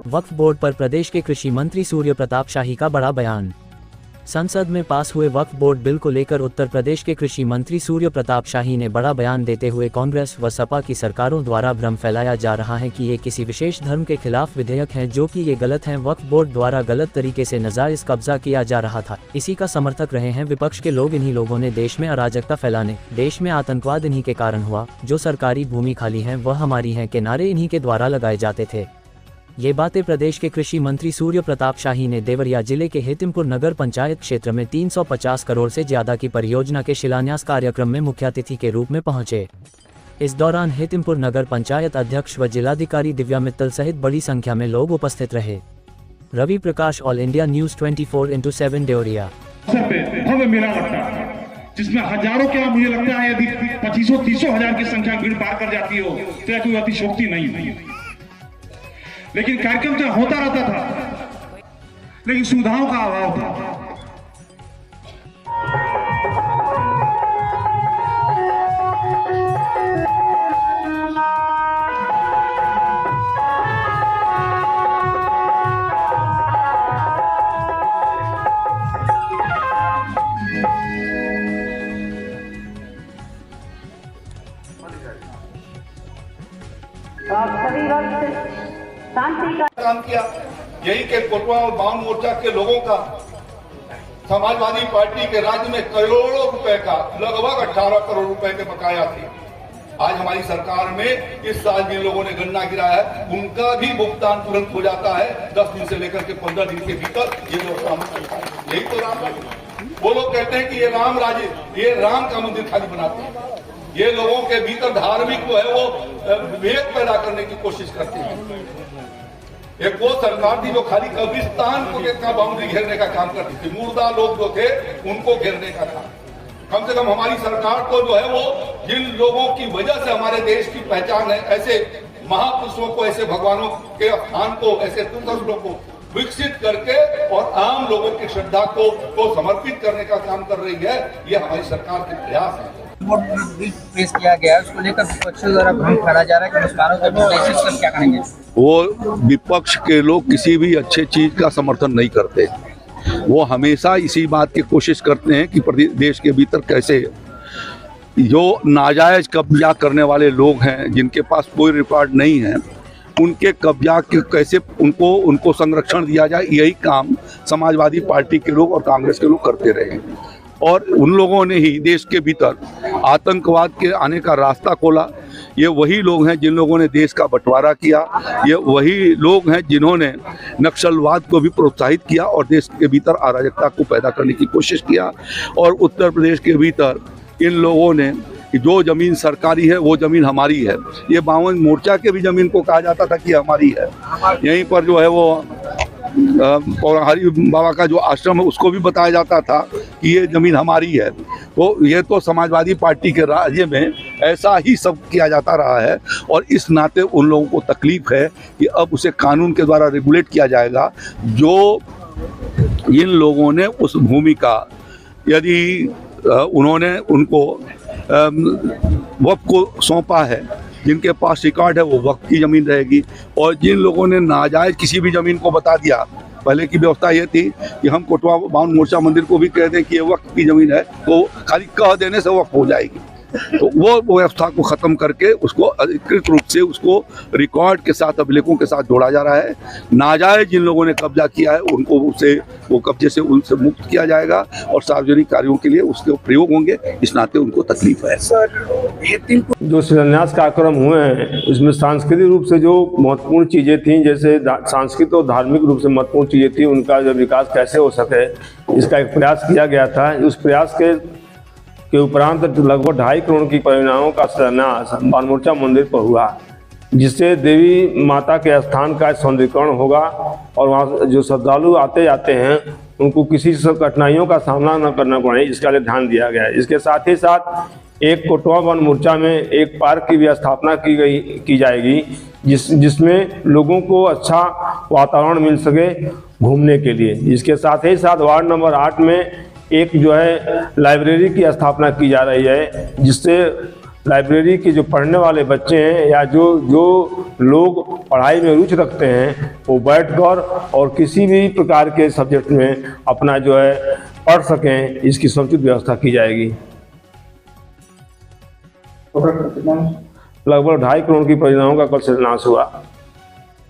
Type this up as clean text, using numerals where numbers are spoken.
वक्फ board पर प्रदेश के कृषि मंत्री सूर्य प्रताप शाही का बड़ा बयान। संसद में पास हुए वक्फ बोर्ड बिल को लेकर उत्तर प्रदेश के कृषि मंत्री सूर्य प्रताप शाही ने बड़ा बयान देते हुए कांग्रेस व सपा की सरकारों द्वारा भ्रम फैलाया जा रहा है कि ये किसी विशेष धर्म के खिलाफ विधेयक हैं, जो कि ये गलत हैं। वक्फ बोर्ड द्वारा गलत तरीके से नाजायज कब्जा किया जा रहा था। इसी का समर्थक रहे हैं विपक्ष के लोग। इन्हीं लोगों ने देश में अराजकता फैलाने, देश में आतंकवाद इन्हीं के कारण हुआ। जो सरकारी भूमि खाली है वह हमारी है के नारे इन्हीं के द्वारा लगाए जाते थे। ये बातें प्रदेश के कृषि मंत्री सूर्य प्रताप शाही ने देवरिया जिले के हेतिमपुर नगर पंचायत क्षेत्र में 350 करोड़ से ज्यादा की परियोजना के शिलान्यास कार्यक्रम में मुख्य अतिथि के रूप में पहुंचे। इस दौरान हेतिमपुर नगर पंचायत अध्यक्ष व जिलाधिकारी दिव्या मित्तल सहित बड़ी संख्या में लोग उपस्थित रहे। Ravi Prakash, all India news 24/7 Deoria. जिसमें हजारों क्या, मुझे लगता है यदि 2500-30 हजार की संख्या भीड़ पार कर जाती हो तो यह कोई अतिशोक्ति नहीं है। लेकिन कार्यक्रम तो होता रहता था, लेकिन सुविधाओं का अभाव था। काम किया यही के कोटवा और बावन मोर्चा के लोगों का समाजवादी पार्टी के राज्य में करोड़ों रुपए का, लगभग 18 करोड़ रुपए के बकाया थे। आज हमारी सरकार में इस साल जिन लोगों ने गन्ना गिराया है उनका भी भुगतान तुरंत हो जाता है। 10 दिन से लेकर के 15 दिन के भीतर ये लोग काम करता है। यही तो राम राज्य। वो लोग कहते हैं कि ये राम राज्य, ये राम का मंदिर खाली बनाते हैं। ये लोगों के भीतर धार्मिक जो है वो विभेद पैदा करने की कोशिश करते हैं। एक वो सरकार थी जो खाली कब्रिस्तान को बाउंड्री घेरने का काम करती थी। मुर्दा लोग जो थे उनको घेरने का था। कम से कम हमारी सरकार को जो है वो जिन लोगों की वजह से हमारे देश की पहचान है, ऐसे महापुरुषों को, ऐसे भगवानों के स्थान को, ऐसे तीर्थस्थलों को विकसित करके और आम लोगों की श्रद्धा को समर्पित करने का काम कर रही है। ये हमारी सरकार के प्रयास है। बिल पेश किया गया है, उसको लेकर विपक्षियों द्वारा भ्रम फैलाया जा रहा है कि मुस्कानों का क्या कहेंगे? वो विपक्ष के लोग किसी भी अच्छे चीज का समर्थन नहीं करते। वो हमेशा इसी बात की कोशिश करते हैं कि देश के भीतर कैसे जो नाजायज कब्जा करने वाले लोग हैं, जिनके पास कोई रिकॉर्ड नहीं है, उनके कब्जा के कैसे उनको संरक्षण दिया जाए। यही काम समाजवादी पार्टी के लोग और कांग्रेस के लोग करते रहे और उन लोगों ने ही देश के भीतर आतंकवाद के आने का रास्ता खोला। ये वही लोग हैं जिन लोगों ने देश का बंटवारा किया। ये वही लोग हैं जिन्होंने नक्सलवाद को भी प्रोत्साहित किया और देश के भीतर अराजकता को पैदा करने की कोशिश किया। और उत्तर प्रदेश के भीतर इन लोगों ने जो ज़मीन सरकारी है वो ज़मीन हमारी है। ये 52 मोर्चा के भी ज़मीन को कहा जाता था कि हमारी है। यहीं पर जो है वो पौराहरी बाबा का जो आश्रम है उसको भी बताया जाता था कि ये ज़मीन हमारी है। तो ये तो समाजवादी पार्टी के राज्य में ऐसा ही सब किया जाता रहा है और इस नाते उन लोगों को तकलीफ है कि अब उसे कानून के द्वारा रेगुलेट किया जाएगा। जो इन लोगों ने उस भूमि का यदि उन्होंने उनको वक्फ को सौंपा है, जिनके पास रिकॉर्ड है वो वक्फ की ज़मीन रहेगी। और जिन लोगों ने नाजायज किसी भी ज़मीन को बता दिया, पहले की व्यवस्था ये थी कि हम कोटवा बावन मोर्चा मंदिर को भी कह दें कि ये वक्फ की ज़मीन है तो खाली कह देने से वक्फ हो जाएगी। तो वो व्यवस्था को ख़त्म करके उसको अधिकृत रूप से उसको रिकॉर्ड के साथ, अभिलेखों के साथ जोड़ा जा रहा है। नाजायज जिन लोगों ने कब्जा किया है उनको वो कब्जे से उनसे मुक्त किया जाएगा और सार्वजनिक कार्यों के लिए उसके प्रयोग होंगे। इस नाते उनको तकलीफ है। जो शिलान्यास कार्यक्रम हुए हैं उसमें सांस्कृतिक रूप से जो महत्वपूर्ण चीज़ें थीं, जैसे सांस्कृतिक और धार्मिक रूप से महत्वपूर्ण चीज़ें थी, उनका जो विकास कैसे हो सके इसका एक प्रयास किया गया था। उस प्रयास के उपरांत लगभग 2.5 करोड़ की परियोजनाओं का शिलान्यास बावन मोर्चा मंदिर पर हुआ, जिससे देवी माता के स्थान का सौंदर्यीकरण होगा और वहाँ जो श्रद्धालु आते जाते हैं उनको किसी कठिनाइयों का सामना न करना पड़े, इसका लिए ध्यान दिया गया है। इसके साथ ही साथ एक कोटवा वन मोर्चा में एक पार्क की भी स्थापना की जाएगी, जिसमें लोगों को अच्छा वातावरण मिल सके घूमने के लिए। इसके साथ ही साथ वार्ड नंबर 8 में एक जो है लाइब्रेरी की स्थापना की जा रही है, जिससे लाइब्रेरी के जो पढ़ने वाले बच्चे हैं या जो लोग पढ़ाई में रुचि रखते हैं वो बैठकर और किसी भी प्रकार के सब्जेक्ट में अपना जो है पढ़ सकें, इसकी समुचित व्यवस्था की जाएगी। लगभग 2.5 करोड़ की परियोजनाओं का कल शिलान्यास हुआ।